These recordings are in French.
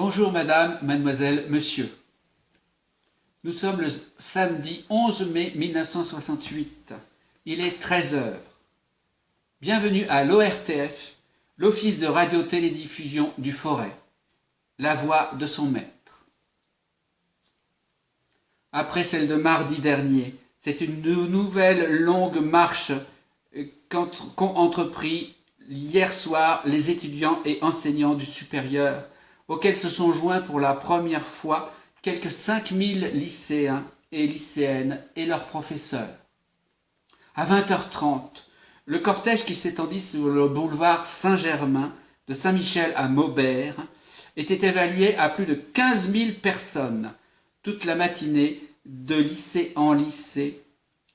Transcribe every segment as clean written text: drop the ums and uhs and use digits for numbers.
Bonjour madame, mademoiselle, monsieur. Nous sommes le samedi 11 mai 1968. Il est 13 heures. Bienvenue à l'ORTF, l'Office de radio-télédiffusion du Forêt, la voix de son maître. Après celle de mardi dernier, c'est une nouvelle longue marche qu'ont entrepris hier soir les étudiants et enseignants du supérieur, auxquels se sont joints pour la première fois quelques 5000 lycéens et lycéennes et leurs professeurs. À 20h30, le cortège qui s'étendit sur le boulevard Saint-Germain, de Saint-Michel à Maubert, était évalué à plus de 15 000 personnes, toute la matinée, de lycée en lycée,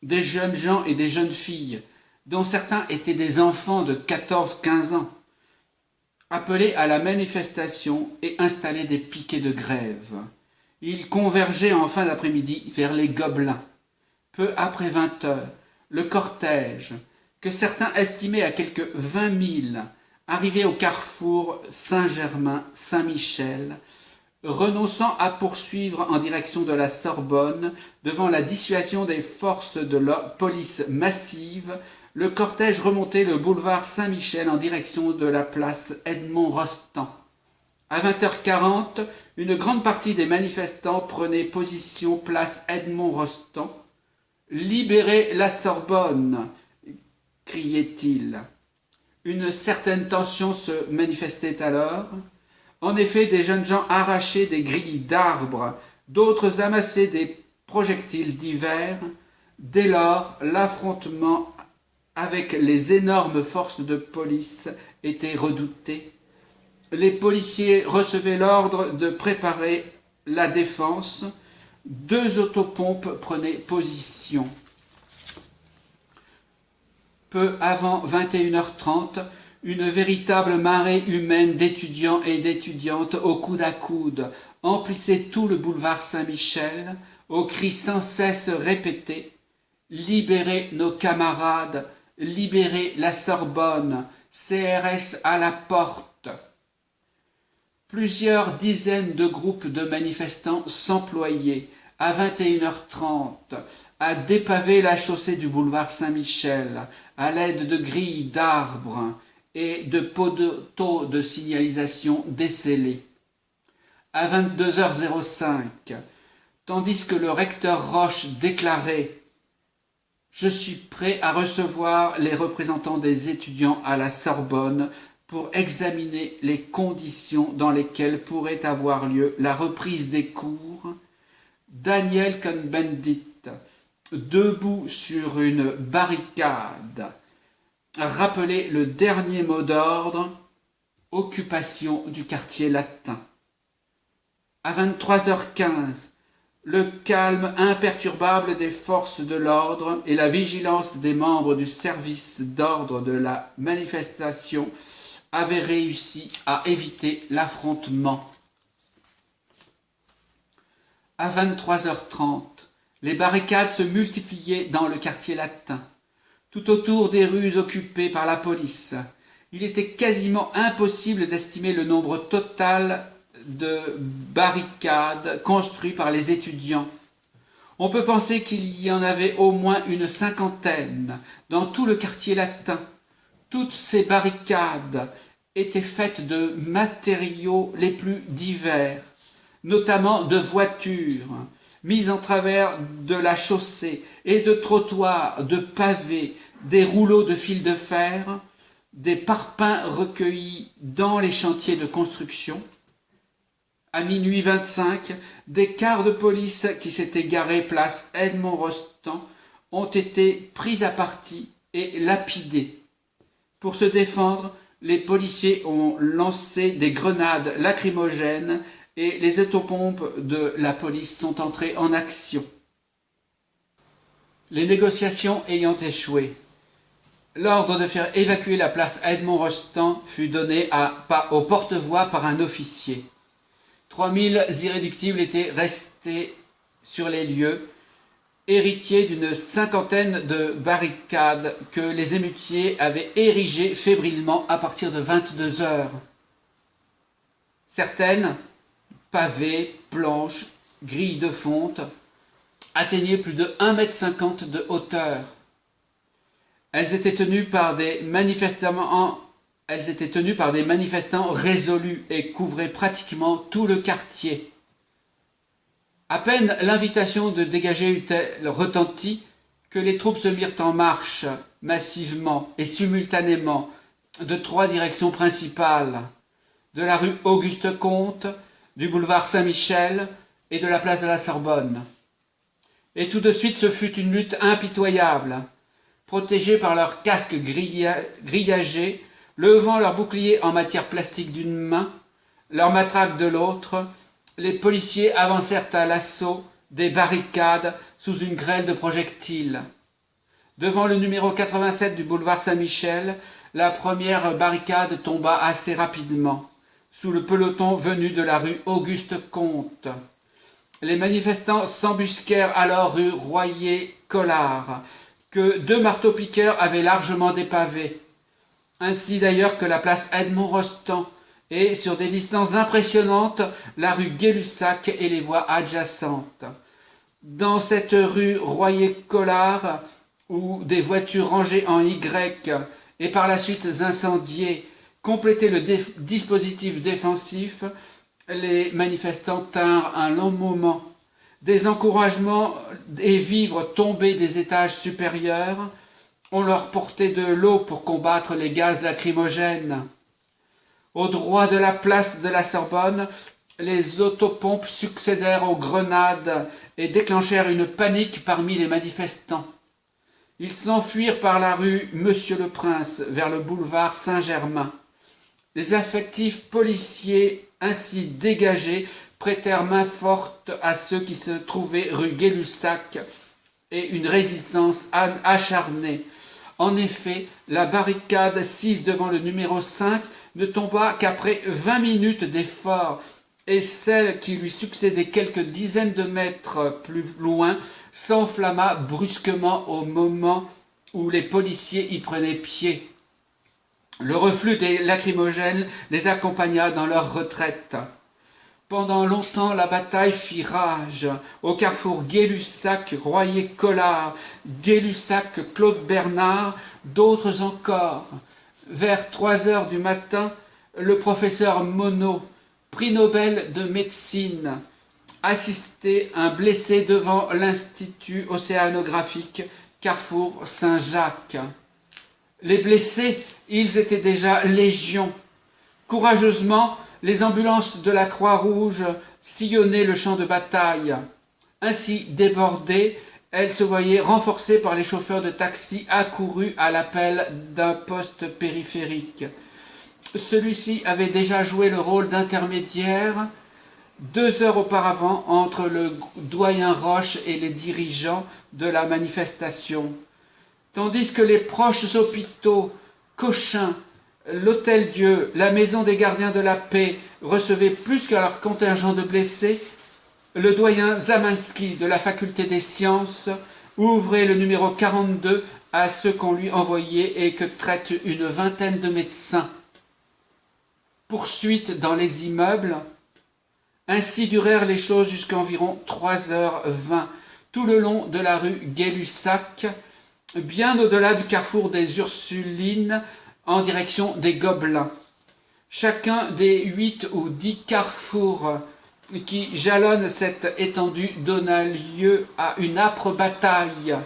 des jeunes gens et des jeunes filles, dont certains étaient des enfants de 14-15 ans, appelés à la manifestation et installés des piquets de grève. Ils convergeaient en fin d'après-midi vers les Gobelins. Peu après 20 heures, le cortège, que certains estimaient à quelques 20 000, arrivait au carrefour Saint-Germain-Saint-Michel, renonçant à poursuivre en direction de la Sorbonne, devant la dissuasion des forces de la police massive, le cortège remontait le boulevard Saint-Michel en direction de la place Edmond-Rostand. À 20h40, une grande partie des manifestants prenait position place Edmond-Rostand. « Libérez la Sorbonne !» criait-il. Une certaine tension se manifestait alors. En effet, des jeunes gens arrachaient des grilles d'arbres, d'autres amassaient des projectiles divers. Dès lors, l'affrontement avec les énormes forces de police était redouté. Les policiers recevaient l'ordre de préparer la défense. 2 autopompes prenaient position. Peu avant 21h30, une véritable marée humaine d'étudiants et d'étudiantes au coude à coude emplissait tout le boulevard Saint-Michel, aux cris sans cesse répétés « Libérez nos camarades, libérez la Sorbonne, CRS à la porte !» Plusieurs dizaines de groupes de manifestants s'employaient à 21h30 à dépaver la chaussée du boulevard Saint-Michel à l'aide de grilles d'arbres et de poteaux de signalisation décellés. À 22h05, tandis que le recteur Roche déclarait « Je suis prêt à recevoir les représentants des étudiants à la Sorbonne pour examiner les conditions dans lesquelles pourrait avoir lieu la reprise des cours », Daniel Cohn-Bendit, debout sur une barricade, rappelait le dernier mot d'ordre, occupation du quartier latin. À 23h15, le calme imperturbable des forces de l'ordre et la vigilance des membres du service d'ordre de la manifestation avaient réussi à éviter l'affrontement. À 23h30, les barricades se multipliaient dans le quartier latin, tout autour des rues occupées par la police. Il était quasiment impossible d'estimer le nombre total de barricades construites par les étudiants. On peut penser qu'il y en avait au moins une 50aine dans tout le quartier latin. Toutes ces barricades étaient faites de matériaux les plus divers, notamment de voitures mises en travers de la chaussée et de trottoirs, de pavés, des rouleaux de fil de fer, des parpaings recueillis dans les chantiers de construction. À minuit 25, des cars de police qui s'étaient garés place Edmond-Rostand ont été pris à partie et lapidés. Pour se défendre, les policiers ont lancé des grenades lacrymogènes et les autopompes de la police sont entrées en action. Les négociations ayant échoué, l'ordre de faire évacuer la place Edmond-Rostand fut donné au porte-voix par un officier. 3000 irréductibles étaient restés sur les lieux, héritiers d'une 50aine de barricades que les émeutiers avaient érigées fébrilement à partir de 22 heures. Certaines, pavés, planches, grilles de fonte, atteignaient plus de 1,50 m de hauteur. Elles étaient tenues par des manifestants résolus et couvraient pratiquement tout le quartier. À peine l'invitation de dégager eut-elle retenti que les troupes se mirent en marche massivement et simultanément de 3 directions principales, de la rue Auguste-Comte, du boulevard Saint-Michel et de la place de la Sorbonne. Et tout de suite ce fut une lutte impitoyable. Protégés par leurs casques grillagés, levant leurs boucliers en matière plastique d'une main, leurs matraques de l'autre, les policiers avancèrent à l'assaut des barricades sous une grêle de projectiles. Devant le numéro 87 du boulevard Saint-Michel, la première barricade tomba assez rapidement, sous le peloton venu de la rue Auguste-Comte. Les manifestants s'embusquèrent alors rue Royer-Collard, que 2 marteaux-piqueurs avaient largement dépavée, ainsi d'ailleurs que la place Edmond-Rostand, et sur des distances impressionnantes, la rue Gay-Lussac et les voies adjacentes. Dans cette rue Royer-Collard, où des voitures rangées en Y et par la suite incendiées complétaient le dispositif défensif, les manifestants tinrent un long moment. Des encouragements et vivres tombés des étages supérieurs, on leur portait de l'eau pour combattre les gaz lacrymogènes. Au droit de la place de la Sorbonne, les autopompes succédèrent aux grenades et déclenchèrent une panique parmi les manifestants. Ils s'enfuirent par la rue Monsieur-le-Prince vers le boulevard Saint-Germain. Les effectifs policiers ainsi dégagés prêtèrent main forte à ceux qui se trouvaient rue Gay-Lussac et une résistance acharnée. En effet, la barricade sise devant le numéro 5 ne tomba qu'après 20 minutes d'effort, et celle qui lui succédait quelques dizaines de mètres plus loin s'enflamma brusquement au moment où les policiers y prenaient pied. Le reflux des lacrymogènes les accompagna dans leur retraite. Pendant longtemps, la bataille fit rage au carrefour Gay-Lussac, Royer-Collard, Gay-Lussac, Claude Bernard, d'autres encore. Vers 3 heures du matin, le professeur Monod, prix Nobel de médecine, assistait un blessé devant l'Institut océanographique Carrefour Saint-Jacques. Les blessés, ils étaient déjà légion. Courageusement, les ambulances de la Croix-Rouge sillonnaient le champ de bataille. Ainsi débordées, elles se voyaient renforcées par les chauffeurs de taxi accourus à l'appel d'un poste périphérique. Celui-ci avait déjà joué le rôle d'intermédiaire 2 heures auparavant entre le doyen Roche et les dirigeants de la manifestation. Tandis que les proches hôpitaux, Cochin, l'Hôtel-Dieu, la Maison des Gardiens de la Paix recevaient plus que leur contingent de blessés, le doyen Zamanski de la Faculté des Sciences ouvrait le numéro 42 à ceux qu'on lui envoyait et que traite une vingtaine de médecins. Poursuite dans les immeubles. Ainsi durèrent les choses jusqu'à environ 3h20, tout le long de la rue Gay-Lussac, bien au-delà du carrefour des Ursulines, en direction des Gobelins. Chacun des 8 ou 10 carrefours qui jalonnent cette étendue donna lieu à une âpre bataille.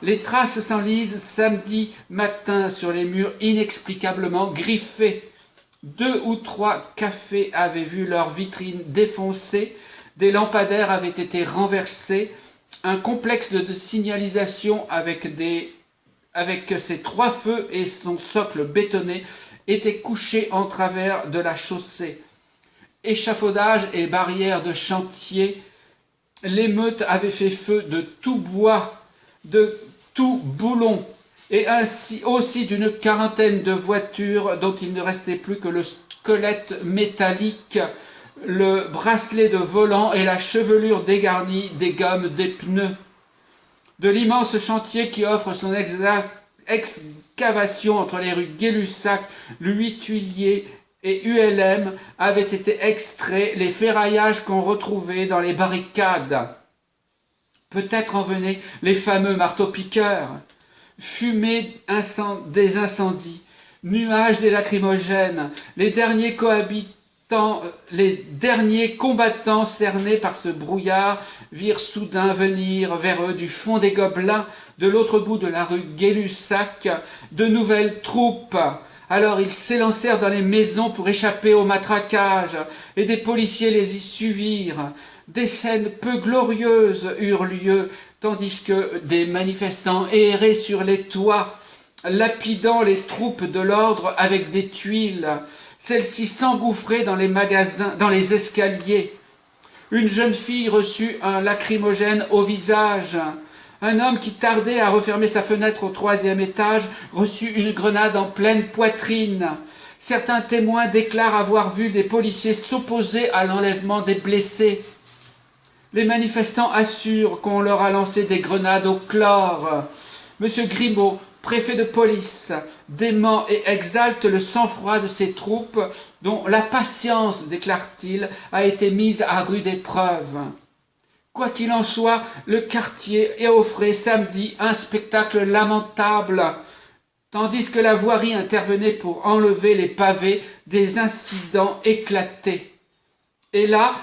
Les traces s'enlisent samedi matin sur les murs inexplicablement griffés. 2 ou 3 cafés avaient vu leurs vitrines défoncées, des lampadaires avaient été renversés, un complexe de signalisation avec ses 3 feux et son socle bétonné était couché en travers de la chaussée. Échafaudage et barrières de chantier, l'émeute avait fait feu de tout bois, de tout boulon, et ainsi aussi d'une quarantaine de voitures dont il ne restait plus que le squelette métallique, le bracelet de volant et la chevelure dégarnie des gommes des pneus. De l'immense chantier qui offre son excavation entre les rues Gay-Lussac, le 8 Tuileries et ULM avaient été extraits les ferraillages qu'on retrouvait dans les barricades. Peut-être en venaient les fameux marteaux-piqueurs, fumée des incendies, nuages des lacrymogènes, les derniers combattants cernés par ce brouillard virent soudain venir vers eux du fond des Gobelins, de l'autre bout de la rue Gay-Lussac, de nouvelles troupes. Alors ils s'élancèrent dans les maisons pour échapper au matraquage, et des policiers les y suivirent. Des scènes peu glorieuses eurent lieu, tandis que des manifestants erraient sur les toits, lapidant les troupes de l'ordre avec des tuiles. Celles-ci s'engouffraient dans les magasins, dans les escaliers. Une jeune fille reçut un lacrymogène au visage. Un homme qui tardait à refermer sa fenêtre au 3e étage reçut une grenade en pleine poitrine. Certains témoins déclarent avoir vu des policiers s'opposer à l'enlèvement des blessés. Les manifestants assurent qu'on leur a lancé des grenades au chlore. M. Grimaud, préfet de police, dément et exalte le sang-froid de ses troupes, dont la patience, déclare-t-il, a été mise à rude épreuve. Quoi qu'il en soit, le quartier offrait samedi un spectacle lamentable. Tandis que la voirie intervenait pour enlever les pavés, des incidents éclataient. Et là,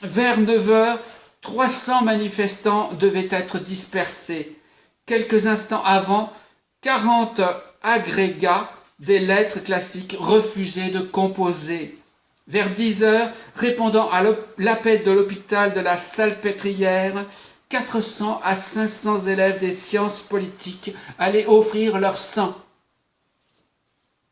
vers 9 heures, 300 manifestants devaient être dispersés. Quelques instants avant, 40 agrégats des lettres classiques refusaient de composer. Vers 10 heures, répondant à l'appel de l'hôpital de la Salpêtrière, 400 à 500 élèves des sciences politiques allaient offrir leur sang.